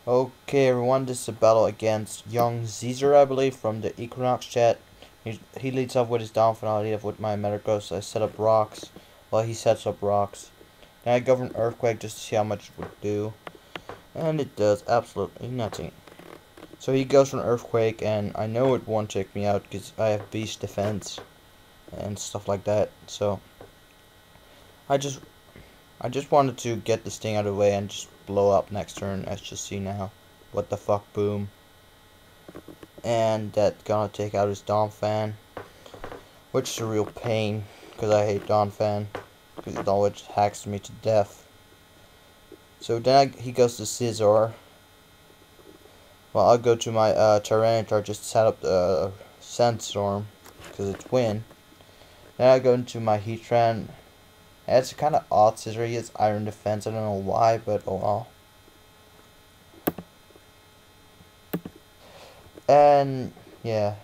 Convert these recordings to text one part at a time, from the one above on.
Okay, everyone, this is a battle against Young Cezar, I believe, from the Equinox chat. He leads off with his downfall, I'll lead off with my Metacross. I set up rocks while he sets up rocks. Then I go for an Earthquake just to see how much it would do. And it does absolutely nothing. So he goes for an Earthquake, and I know it won't take me out because I have Beast Defense and stuff like that. So I just wanted to get this thing out of the way and just blow up next turn. Let's just see now. What the fuck, boom. And that's gonna take out his Donphan, which is a real pain, because I hate Donphan, because it always hacks me to death. So then he goes to Cezar. Well, I'll go to my Tyranitar, just set up the Sandstorm, because it's win. Then I go into my Heatran. And it's kind of odd, Cezar. He has Iron Defense, I don't know why, but oh well. And yeah.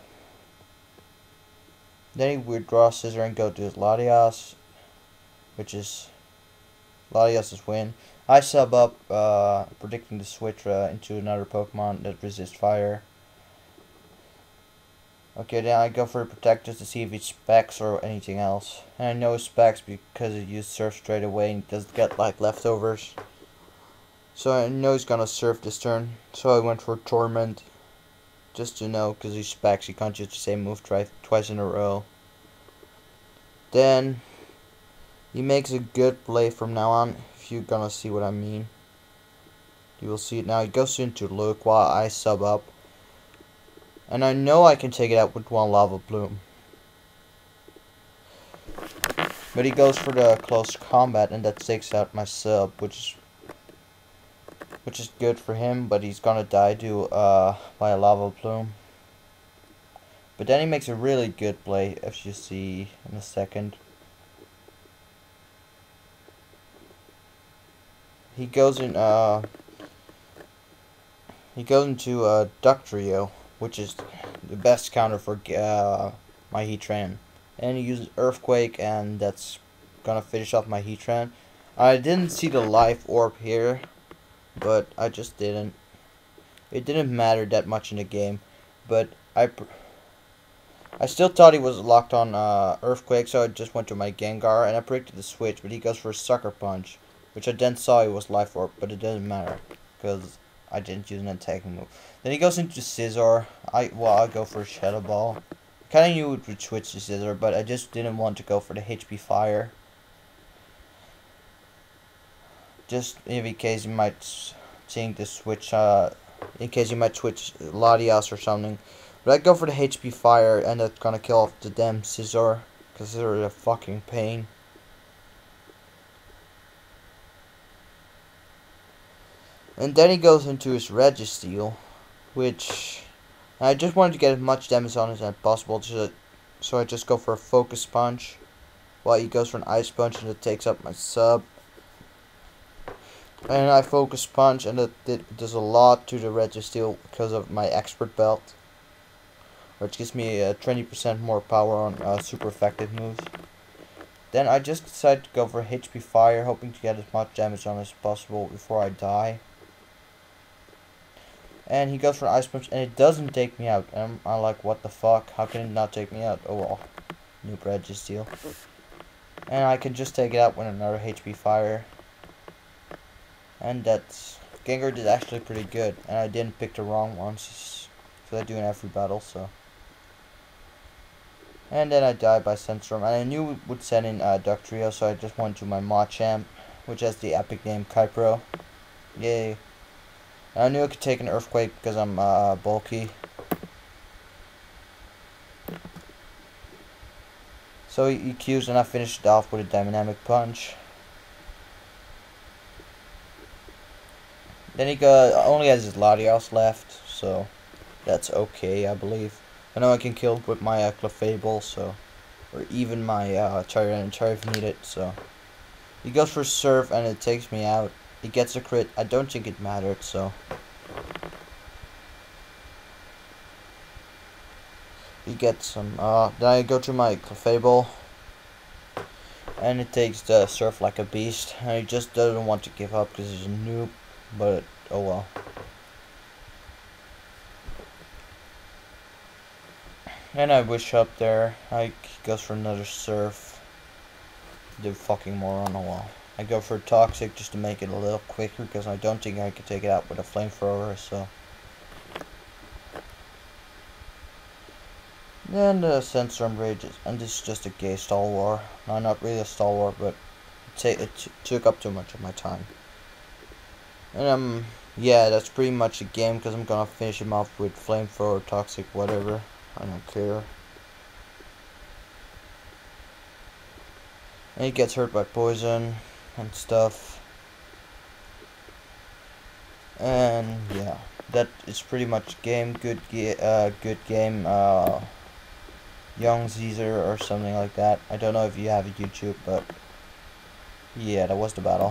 Then he withdraws Cezar and go to his Latias, which is Latias' win. I sub up, predicting the switch into another Pokemon that resists fire. Okay, then I go for a Protect just to see if it specs or anything else. And I know it specs because it used Surf straight away and it doesn't get like leftovers. So I know he's gonna Surf this turn. So I went for Torment. Just to know, because he specs, you can't use the same move twice in a row. Then he makes a good play from now on, if you're gonna see what I mean. You will see it now. He goes into Luke while I sub up. And I know I can take it out with one Lava Plume. But he goes for the close combat and that takes out my sub, which is good for him, but he's gonna die to by a Lava Plume. But then he makes a really good play, as you see in a second. He goes in into Duck Trio, which is the best counter for my Heatran. And he uses Earthquake, and that's gonna finish off my Heatran. I didn't see the Life Orb here, but I just didn't. It didn't matter that much in the game, but I still thought he was locked on Earthquake, so I just went to my Gengar, and I predicted the switch, but he goes for a Sucker Punch, which I then saw it was Life Orb, but it doesn't matter, because I didn't use an attacking move. Then he goes into Cezar. I go for a Shadow Ball. Kinda knew it would switch to Cezar, but I just didn't want to go for the HP Fire. Just in case you might think the switch, in case you might switch Latias or something. But I go for the HP Fire, and that's gonna kill off the damn Cezar, because Cezar is a fucking pain. And then he goes into his Registeel, which I just wanted to get as much damage on it as possible, so I just go for a Focus Punch, while he goes for an Ice Punch, and it takes up my sub. And I Focus Punch, and it does a lot to the Registeel because of my Expert Belt, which gives me 20% more power on super effective moves. Then I just decided to go for HP Fire, hoping to get as much damage on as possible before I die. And he goes for an Ice Punch, and it doesn't take me out. And I'm like, what the fuck? How can it not take me out? Oh well. New Registeel. And I can just take it out with another HP Fire. And that's... Gengar did actually pretty good. And I didn't pick the wrong ones. So I do in every battle, so... And then I died by Sandstorm. And I knew it would send in Duck Trio, so I just went to my Machamp, which has the epic name Kypro. Yay. I knew I could take an Earthquake because I'm bulky. So he EQs, and I finished it off with a Dynamic Punch. Then he only has his Latias left, so that's okay, I believe. I know I can kill with my Clefable, so, or even my Tyranitar if needed. So he goes for Surf, and it takes me out. He gets a crit. I don't think it mattered, so he gets some. Then I go to my Clefable, and it takes the Surf like a beast. And he just doesn't want to give up because he's a noob, but oh well. And I wish up there. I goes for another surf. The fucking moron. Oh well. I go for toxic just to make it a little quicker because I don't think I could take it out with a flamethrower. So. Then the Sandstorm rages, and this is just a gay stall war. No, not really a stall war, but it took up too much of my time. And yeah, that's pretty much the game because I'm gonna finish him off with flamethrower, toxic, whatever. I don't care. And he gets hurt by poison and stuff. And yeah, that is pretty much game. Good game. Young Cezar or something like that. I don't know if you have a YouTube, but yeah, that was the battle.